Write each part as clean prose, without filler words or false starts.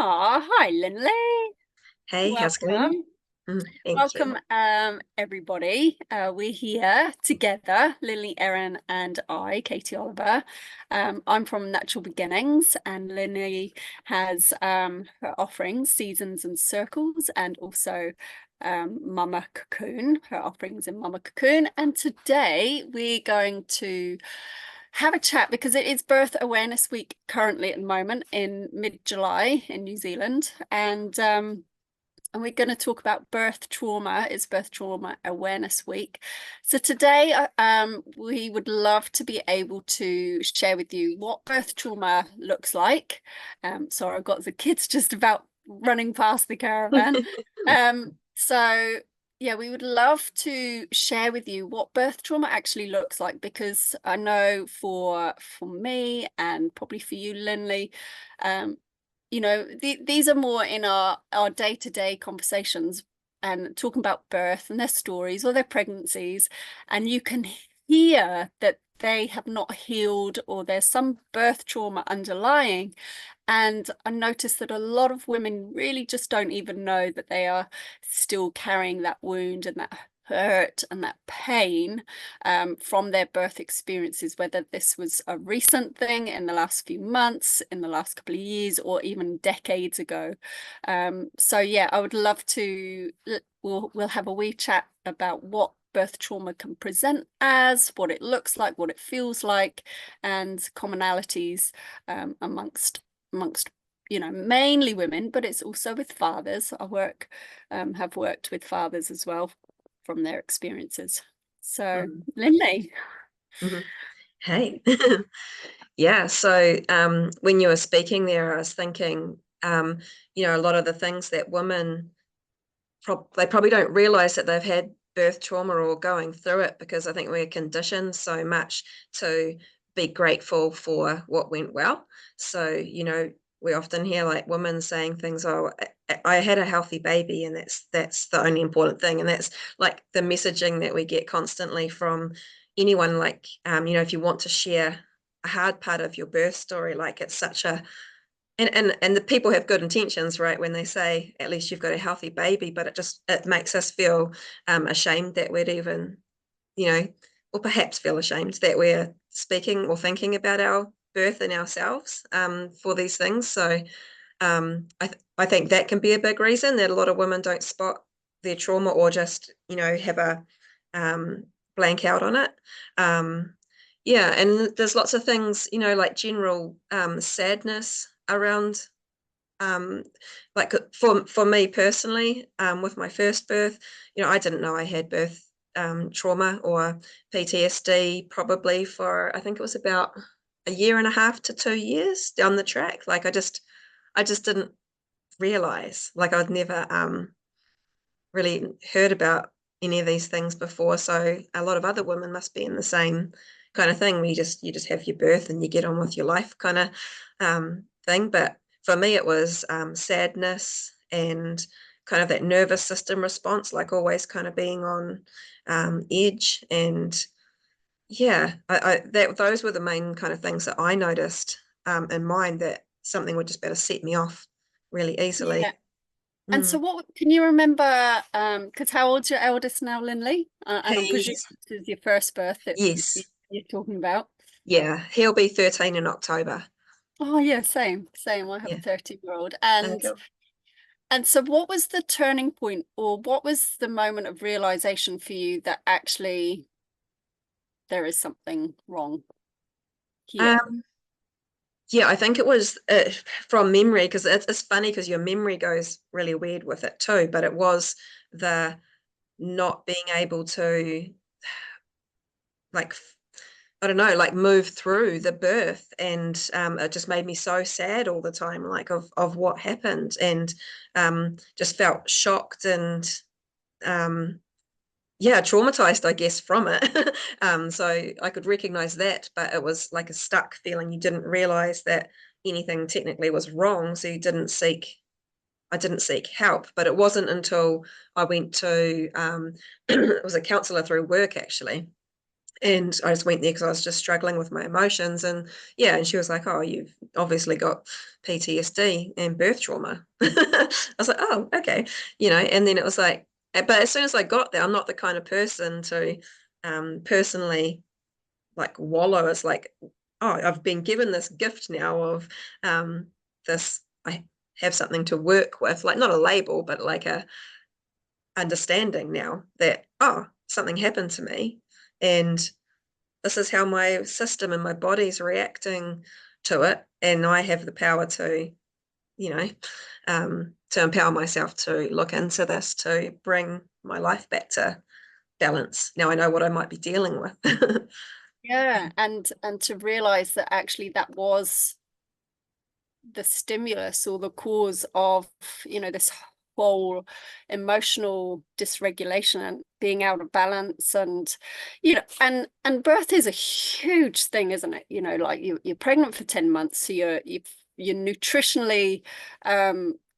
Hi, Lynley. Hey, how's it going? Welcome. Thank you. Welcome, everybody. We're here together, Lily, Erin, and I, Katie Oliver. I'm from Natural Beginnings, and Lynley has her offerings, Seasons and Circles, and also Mama Cocoon, her offerings in Mama Cocoon. And today we're going to have a chat because it is Birth Awareness Week currently at the moment in mid-July in New Zealand, and we're going to talk about birth trauma. It's Birth Trauma Awareness Week. So today, we would love to be able to share with you what birth trauma looks like. Sorry, I've got the kids just about running past the caravan. So yeah, we would love to share with you what birth trauma actually looks like, because I know for me and probably for you, Lynley, these are more in our day-to-day conversations and talking about birth and their stories or their pregnancies, and you can hear that they have not healed or there's some birth trauma underlying. And I noticed that a lot of women really just don't even know that they are still carrying that wound and that hurt and that pain from their birth experiences, whether this was a recent thing in the last few months, in the last couple of years, or even decades ago. So yeah, I would love to, we'll have a wee chat about what birth trauma can present as, what it looks like, what it feels like, and commonalities amongst mainly women, but it's also with fathers. Have worked with fathers as well from their experiences. So, Mhm. Lynley. Mhm. Hey. Yeah, so when you were speaking there, I was thinking, a lot of the things that women they probably don't realize that they've had birth trauma or going through it, because I think we're conditioned so much to be grateful for what went well. So, we often hear like women saying things, "Oh, I had a healthy baby," and that's the only important thing. And that's like the messaging that we get constantly from anyone. Like, if you want to share a hard part of your birth story, like it's such a and the people have good intentions, right, when they say at least you've got a healthy baby, but it makes us feel ashamed that we'd even, you know or perhaps feel ashamed that we're speaking or thinking about our birth and ourselves for these things. So I think that can be a big reason that a lot of women don't spot their trauma, or just have a blank out on it. um, yeah, and there's lots of things, like general sadness around, um, like for me personally, with my first birth, I didn't know I had birth trauma or PTSD probably for, I think it was about a year and a half to 2 years down the track. Like I just didn't realize, like I'd never really heard about any of these things before. So a lot of other women must be in the same kind of thing, where you just have your birth and you get on with your life kind of thing. But for me, it was sadness and kind of that nervous system response, like always kind of being on edge. And yeah, those were the main kind of things that I noticed in mine, that something would just better set me off really easily. Yeah. And so Mm. what can you remember, because how old's your eldest now, Lynley? And I'm presuming He's this is your first birth that Yes. you're talking about. Yeah, he'll be 13 in October. Oh yeah, same. I have a Yeah. 13-year-old. Cool. And so what was the turning point, or what was the moment of realization for you that actually there is something wrong here? Um, yeah, I think it was from memory, because it's funny because your memory goes really weird with it too, but it was the not being able to, like, I don't know, like move through the birth. And it just made me so sad all the time, like of what happened. And just felt shocked and um, yeah, traumatized, I guess, from it. So I could recognize that, but it was like a stuck feeling. You didn't realize that anything technically was wrong, so I didn't seek help. But it wasn't until I went to it was a counselor through work, actually. And I just went there because I was just struggling with my emotions. And yeah, and she was like, oh, you've obviously got PTSD and birth trauma. I was like, oh, okay. And then it was like, but as soon as I got there, I'm not the kind of person to personally like wallow. It's like, oh, I've been given this gift now of this, I have something to work with, like not a label, but like a understanding now that, oh, something happened to me. And this is how my system and my body's reacting to it. And I have the power to, to empower myself to look into this, to bring my life back to balance. Now I know what I might be dealing with. Yeah, and to realize that actually that was the stimulus or the cause of, this whole emotional dysregulation and being out of balance. And and birth is a huge thing, isn't it? Like you're pregnant for 10 months, so you're nutritionally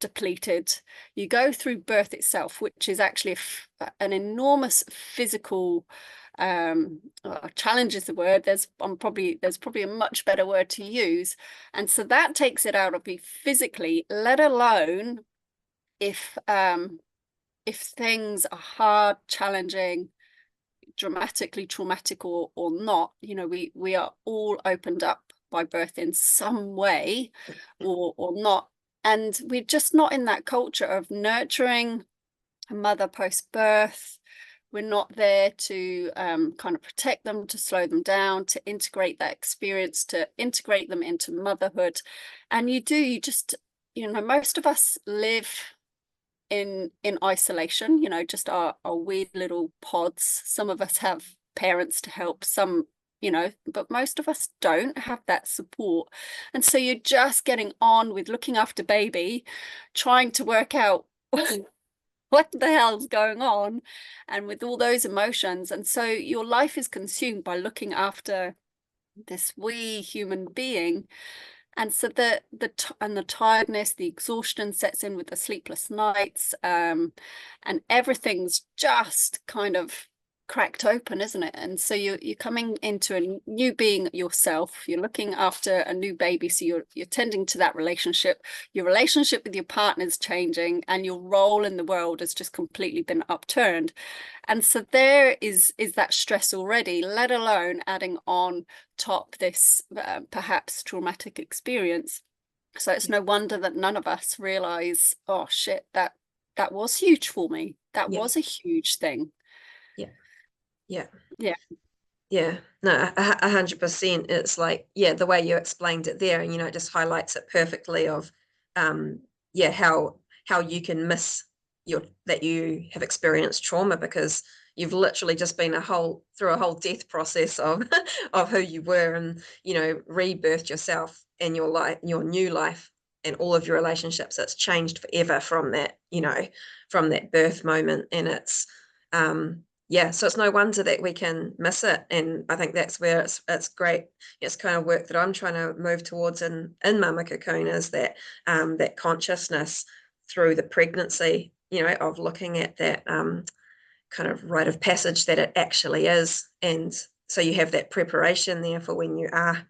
depleted. You go through birth itself, which is actually an enormous physical challenge is the word. There's probably a much better word to use. And so that takes it out of me physically, let alone if things are hard, challenging, dramatically traumatic, or not. We are all opened up by birth in some way, or not. And we're just not in that culture of nurturing a mother post-birth. We're not there to kind of protect them, to slow them down, to integrate that experience, to integrate them into motherhood. And you just, most of us live in isolation, just our weird little pods. Some of us have parents to help, some, but most of us don't have that support. And so you're just getting on with looking after baby, trying to work out what the hell's going on, and with all those emotions. And so your life is consumed by looking after this wee human being. And so the tiredness, the exhaustion sets in with the sleepless nights, and everything's just kind of cracked open, isn't it? And so you're coming into a new being yourself. You're looking after a new baby, so you're tending to that relationship. Your relationship with your partner's changing, and your role in the world has just completely been upturned. And so there is that stress already, let alone adding on top this perhaps traumatic experience. So it's no wonder that none of us realize, oh shit, that was huge for me. That Yeah, was a huge thing. yeah, yeah. Yeah. Yeah, no, 100%. It's like, yeah, the way you explained it there, and it just highlights it perfectly of, yeah, how you can miss that you have experienced trauma because you've literally just been through a whole death process of of who you were, and rebirthed yourself and your life, your new life, and all of your relationships. It's changed forever from that, from that birth moment, and yeah, so it's no wonder that we can miss it. And I think that's where it's great. It's kind of work that I'm trying to move towards in Mama Cocoon, is that that consciousness through the pregnancy, of looking at that kind of rite of passage that it actually is. And so you have that preparation there for when you are.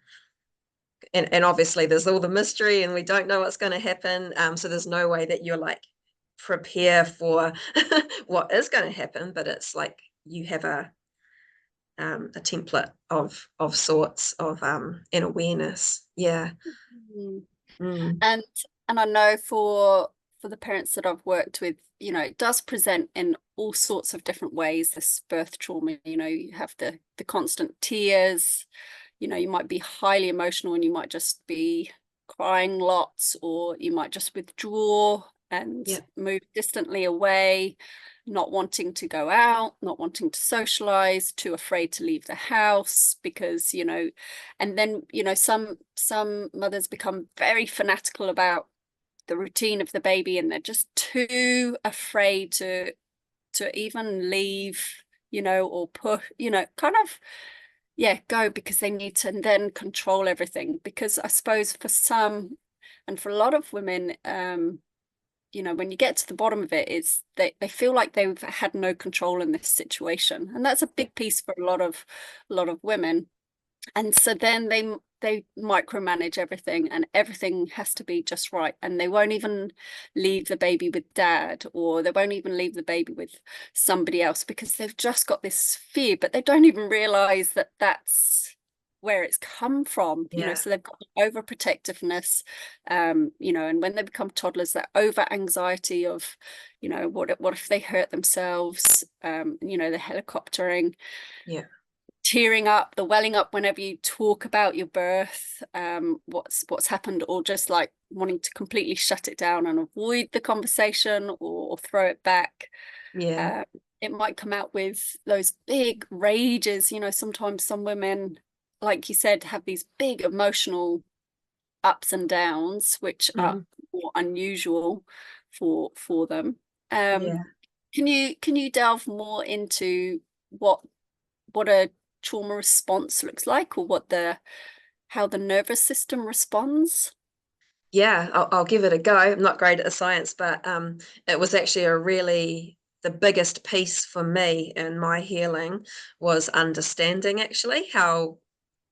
And obviously there's all the mystery and we don't know what's going to happen. So there's no way that you're like prepare for what is going to happen, but it's like you have a template of sorts of an awareness. Yeah. Mm. Mm. And I know for the parents that I've worked with, it does present in all sorts of different ways, this birth trauma. You have the constant tears, you might be highly emotional and you might just be crying lots, or you might just withdraw and Yeah. move distantly away, not wanting to go out, not wanting to socialize, too afraid to leave the house because, and then, some mothers become very fanatical about the routine of the baby, and they're just too afraid to even leave, or put, kind of, yeah, go, because they need to then control everything. Because I suppose for some, and for a lot of women, when you get to the bottom of it, it's they feel like they've had no control in this situation. And that's a Yeah. big piece for a lot of women. And so then they micromanage everything, and everything has to be just right, and they won't even leave the baby with dad, or they won't even leave the baby with somebody else, because they've just got this fear, but they don't even realize that that's where it's come from. Yeah. So they've got overprotectiveness, and when they become toddlers, that over anxiety of, what if they hurt themselves, the helicoptering, Yeah. tearing up, the welling up whenever you talk about your birth, what's happened, or just like wanting to completely shut it down and avoid the conversation, or throw it back. Yeah. Uh, it might come out with those big rages. Sometimes some women, like you said, have these big emotional ups and downs, which are Mhm. more unusual for them. Um, Yeah. can you delve more into what a trauma response looks like, or how the nervous system responds? Yeah, I'll give it a go. I'm not great at the science, but it was actually the biggest piece for me in my healing was understanding actually how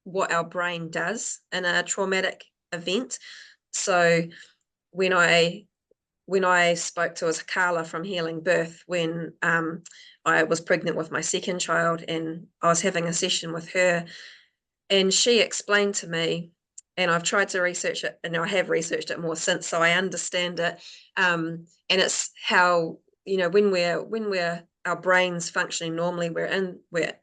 what our brain does in a traumatic event. So when I when I spoke to, as Carla from Healing Birth, when I was pregnant with my second child, and I was having a session with her, and she explained to me, and I've tried to research it, and I have researched it more since, so I understand it. And it's how, when we're our brains functioning normally, we're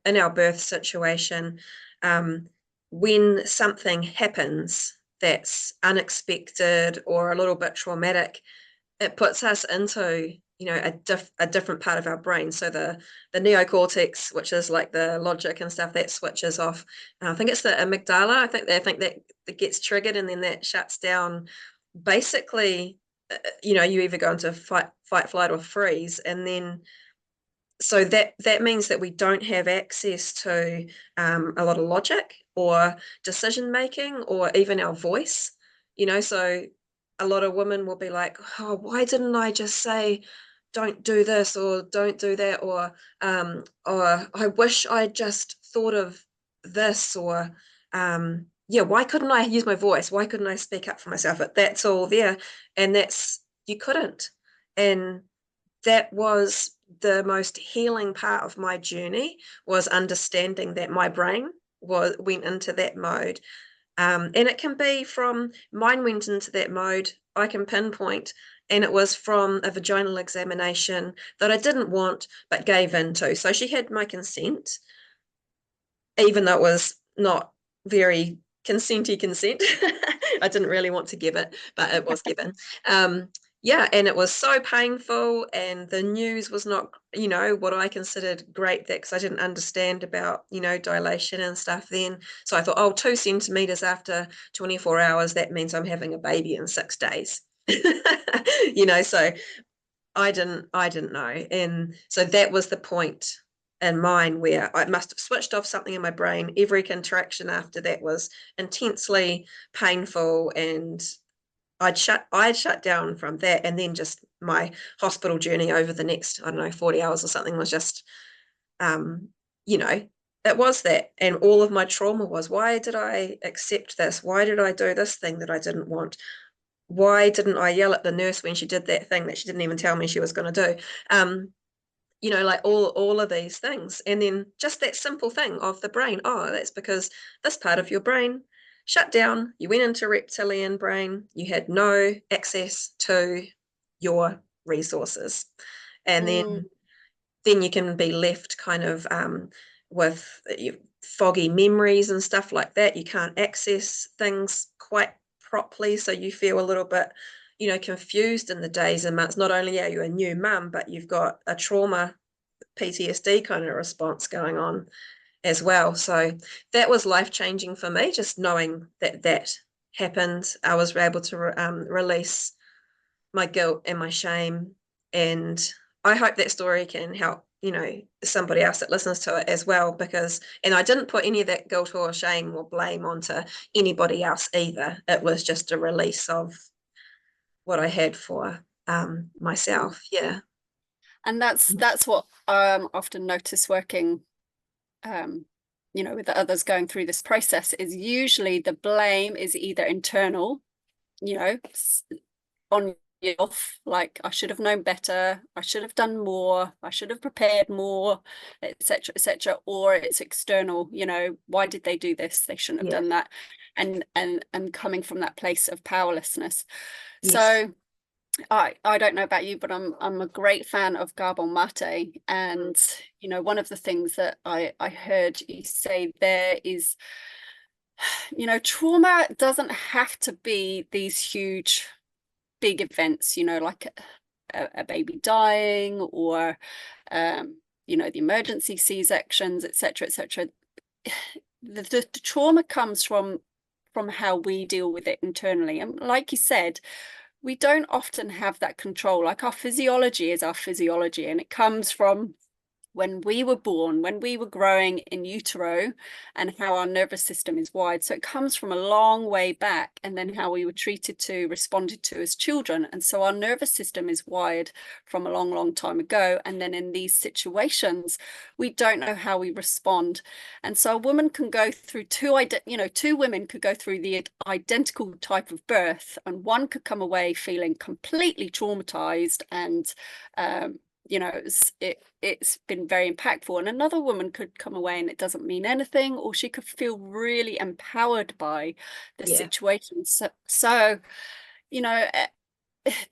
in our birth situation. Um, when something happens that's unexpected or a little bit traumatic, it puts us into, a different part of our brain. So the neocortex, which is like the logic and stuff, that switches off. And I think it's the amygdala. I think that gets triggered, and then that shuts down. Basically, you either go into fight, flight, or freeze, and then so that means that we don't have access to a lot of logic or decision making, or even our voice. So a lot of women will be like, oh, why didn't I just say don't do this or don't do that, or I wish I just thought of this, or yeah, why couldn't I use my voice, why couldn't I speak up for myself? But that's all there, and that's, you couldn't. And that was the most healing part of my journey, was understanding that my brain went into that mode. And it can be from, mine went into that mode, I can pinpoint, and it was from a vaginal examination that I didn't want but gave into. So she had my consent, even though it was not very consenty consent. I didn't really want to give it, but it was given. Um, yeah, and it was so painful, and the news was not, what I considered great, that because I didn't understand about, dilation and stuff then. So I thought, oh, 2 centimeters after 24 hours, that means I'm having a baby in 6 days. So I didn't know. And so that was the point in mine where I must have switched off something in my brain. Every interaction after that was intensely painful, and I'd shut down from that. And then just my hospital journey over the next, I don't know, 40 hours or something was just, um, you know, it was that. And all of my trauma was, why did I accept this? Why did I do this thing that I didn't want? Why didn't I yell at the nurse when she did that thing that she didn't even tell me she was going to do? Like all of these things. And then just that simple thing of the brain. Oh, that's because this part of your brain shut down. You went into reptilian brain. You had no access to your resources. And Mm, then you can be left kind of with foggy memories and stuff like that. You can't access things quite properly, so you feel a little bit, confused in the days and months. Not only are you a new mum, but you've got a trauma PTSD kind of response going on as well. So that was life changing for me, just knowing that happened. I was able to release my guilt and my shame. And I hope that story can help, somebody else that listens to it as well, and I didn't put any of that guilt or shame or blame onto anybody else either. It was just a release of what I had for myself. Yeah. And that's what often notice working with the others going through this process is usually the blame is either internal, on yourself, like I should have known better, I should have done more, I should have prepared more, etc., etc., or it's external, why did they do this? They shouldn't have Yeah. done that. And coming from that place of powerlessness. Yes. So I don't know about you, but I'm a great fan of Gabon mate. And one of the things that I heard you say there is, trauma doesn't have to be these huge big events, like a baby dying, or the emergency C-sections, etc., etc. The trauma comes from how we deal with it internally. And like you said, we don't often have that control. Like our physiology is our physiology, and it comes from when we were born, when we were growing in utero, and how our nervous system is wired. So it comes from a long way back, and then how we were treated to, responded to as children. And so our nervous system is wired from a long, long time ago. And then in these situations, we don't know how we respond. And so a woman can go through two women could go through the identical type of birth, and one could come away feeling completely traumatized and it's been very impactful, and another woman could come away and it doesn't mean anything, or she could feel really empowered by the situation. So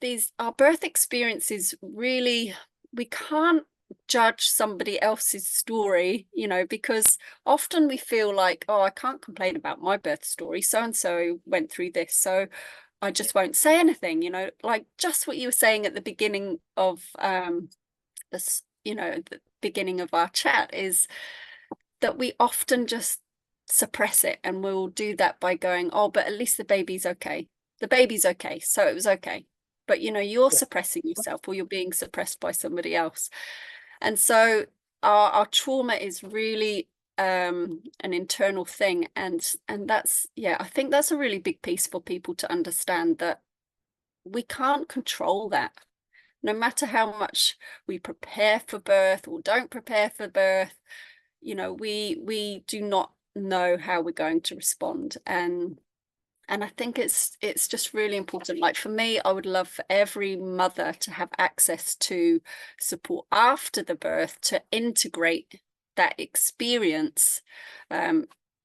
these our birth experiences, really, we can't judge somebody else's story, because often we feel like, oh, I can't complain about my birth story, so and so went through this, so I just won't say anything, like just what you were saying at the beginning of this, the beginning of our chat, is that we often just suppress it, and we'll do that by going, oh, but at least the baby's okay, so it was okay. But you're suppressing yourself, or you're being suppressed by somebody else. And so our trauma is really an internal thing, and that's, I think that's a really big piece for people to understand, that we can't control that. No matter how much we prepare for birth or don't prepare for birth, we do not know how we're going to respond. And I think it's just really important. Like for me, I would love for every mother to have access to support after the birth, to integrate that experience,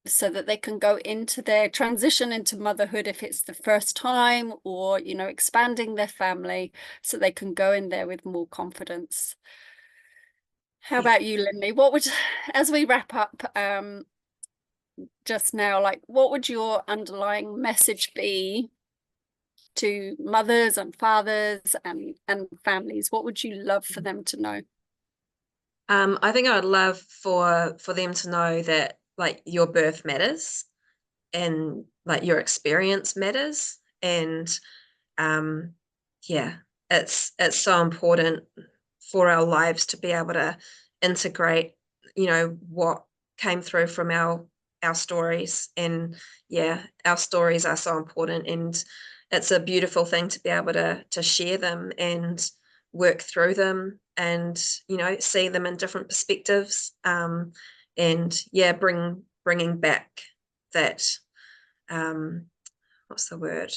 so that they can go into their transition into motherhood, if it's the first time, or expanding their family, so they can go in there with more confidence. How about you, Lynley? What would, as we wrap up just now, like, what would your underlying message be to mothers and fathers and families? What would you love for them to know? I think I would love for them to know that, like, your birth matters, and like your experience matters, and yeah, it's so important for our lives to be able to integrate, what came through from our stories. And our stories are so important, and it's a beautiful thing to be able to share them and work through them, and see them in different perspectives, and bringing back that, what's the word,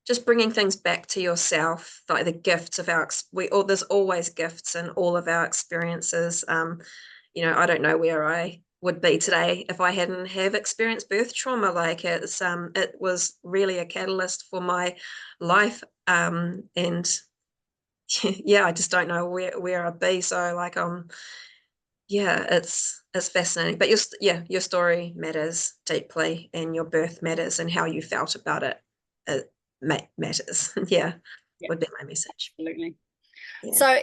just bringing things back to yourself, like the gifts of there's always gifts in all of our experiences. I don't know where I would be today if I hadn't have experienced birth trauma. Like, it was really a catalyst for my life, and I just don't know where I'd be. So, like, it's fascinating. But your story matters deeply, and your birth matters, and how you felt about it matters. Yeah, Would be my message. absolutely. Yeah. So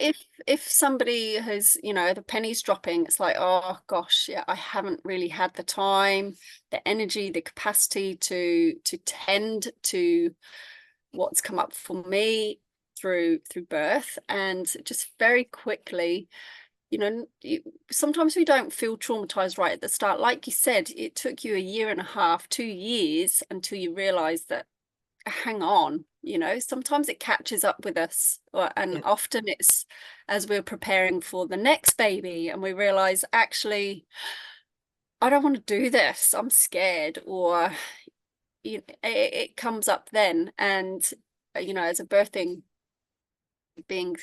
if somebody has, the penny's dropping, it's like, oh gosh, I haven't really had the time, the energy, the capacity to tend to what's come up for me through birth. And just very quickly, sometimes we don't feel traumatized right at the start. Like you said, it took you a year and a half, 2 years, until you realize that hang on, sometimes it catches up with us, and Yeah. often it's as we're preparing for the next baby and we realize, actually, I don't want to do this, I'm scared, or it comes up then. And as a birthing being,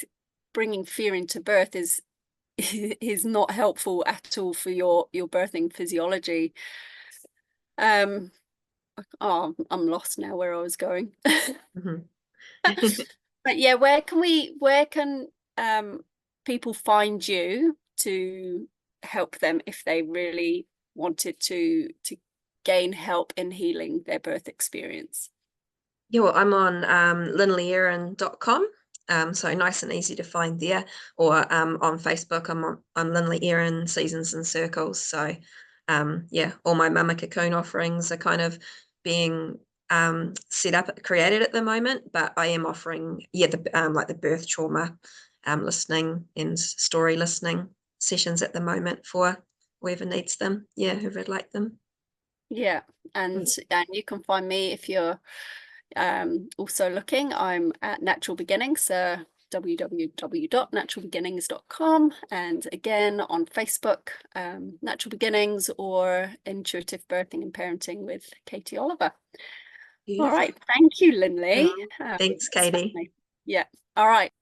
bringing fear into birth is is not helpful at all for your birthing physiology. Oh, I'm lost now where I was going. Mhm. But yeah, where can people find you to help them if they really wanted to gain help in healing their birth experience? Yeah, well, I'm on lynleyerin.com. So nice and easy to find there. Or on Facebook, I'm Lynley Erin Seasons and Circles. So yeah, all my Mama Cocoon offerings are kind of being set up, created at the moment, but I am offering, yeah, the like the birth trauma listening and story listening sessions at the moment for whoever needs them. Yeah, whoever'd like them. Yeah, and you can find me if you're also looking. I'm at Natural Beginnings, so www.naturalbeginnings.com, and again on Facebook, Natural Beginnings or Intuitive Birthing and Parenting with Katie Oliver. All Beautiful. right, thank you, Lynley. Oh, thanks, It's Katie. fascinating. Yeah, all right.